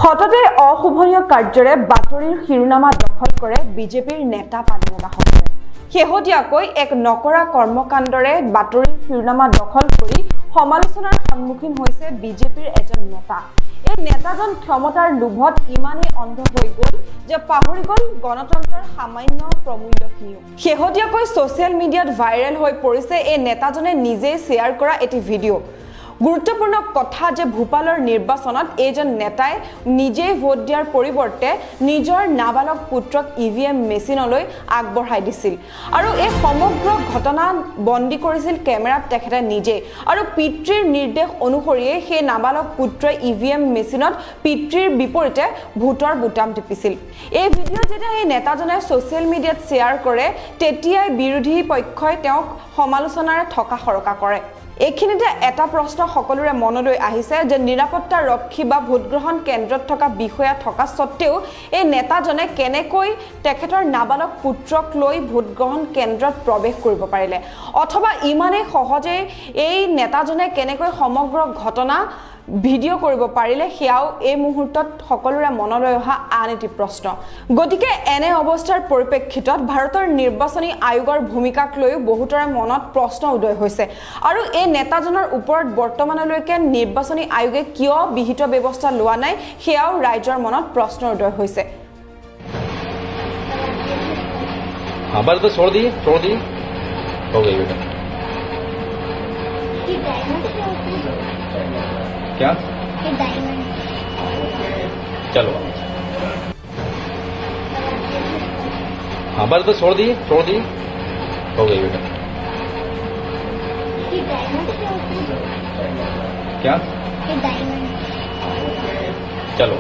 হঠাতে অশুভনীয় কাৰ্যৰে বাতৰিৰ শিৰোনামা দখল কৰে বিজেপিৰ নেতা পানীয় দাসে। শেহতীয়াকৈ এক নকৰা কৰ্মকাণ্ডৰে বাতৰিৰ শিৰোনামা দখল কৰি সমালোচনাৰ সন্মুখীন হৈছে বিজেপিৰ এজন নেতা। এই নেতাজন ক্ষমতাৰ লোভত ইমানেই অন্ধ হৈ গ'ল যে পাহৰি গ'ল গণতন্ত্ৰৰ সামান্য প্ৰমূল্যখিনিও। শেহতীয়াকৈ ছ'চিয়েল মিডিয়াত ভাইৰেল হৈ পৰিছে এই নেতাজনে নিজেই শ্বেয়াৰ কৰা এটি ভিডিঅ'। গুৰুত্বপূৰ্ণ কথা যে ভূপালৰ নিৰ্বাচনত এইজন নেতাই নিজেই ভোট দিয়াৰ পৰিৱৰ্তে নিজৰ নাবালক পুত্ৰক ইভিএম মেচিনলৈ আগবঢ়াই দিছিল আৰু এই সমগ্ৰ ঘটনা বন্দী কৰিছিল কেমেৰাত তেখেতে নিজেই আৰু পিতৃৰ নিৰ্দেশ অনুসৰিয়ে সেই নাবালক পুত্ৰই ইভিএম মেচিনত পিতৃৰ বিপৰীতে ভোটৰ বুটাম টিপিছিল। এই ভিডিঅ' যেতিয়া এই নেতাজনে ছ'চিয়েল মিডিয়াত শ্বেয়াৰ কৰে তেতিয়াই বিৰোধী পক্ষই তেওঁক সমালোচনাৰে থকা সৰকা কৰে। এইখিনিতে এটা প্ৰশ্ন সকলোৰে মনলৈ আহিছে যে নিৰাপত্তা ৰক্ষী বা ভোটগ্ৰহণ কেন্দ্ৰত থকা বিষয়া থকা সত্ত্বেও এই নেতাজনে কেনেকৈ তেখেতৰ নাবালক পুত্ৰক লৈ ভোটগ্ৰহণ কেন্দ্ৰত প্ৰৱেশ কৰিব পাৰিলে অথবা ইমানেই সহজে এই নেতাজনে কেনেকৈ সমগ্ৰ ঘটনা ভিডিঅ' কৰিব পাৰিলে সেয়াও এই মুহূৰ্তত সকলোৰে মনলৈ অহা আন এটি প্ৰশ্ন। গতিকে এনে অৱস্থাৰ পৰিপ্ৰেক্ষিতত ভাৰতৰ নিৰ্বাচনী আয়োগৰ ভূমিকাক লৈও বহুতৰে মনত প্ৰশ্ন উদয় হৈছে আৰু এই নেতাজনৰ ওপৰত বৰ্তমানলৈকে নিৰ্বাচনী আয়োগে কিয় বিহিত ব্যৱস্থা লোৱা নাই সেয়াও ৰাইজৰ মনত প্ৰশ্ন উদয় হৈছে। बस तो छोड़ दी हो गई बेटा। क्या चलो हाँ बस तो छोड़ दी हो गई बेटा। क्या चलो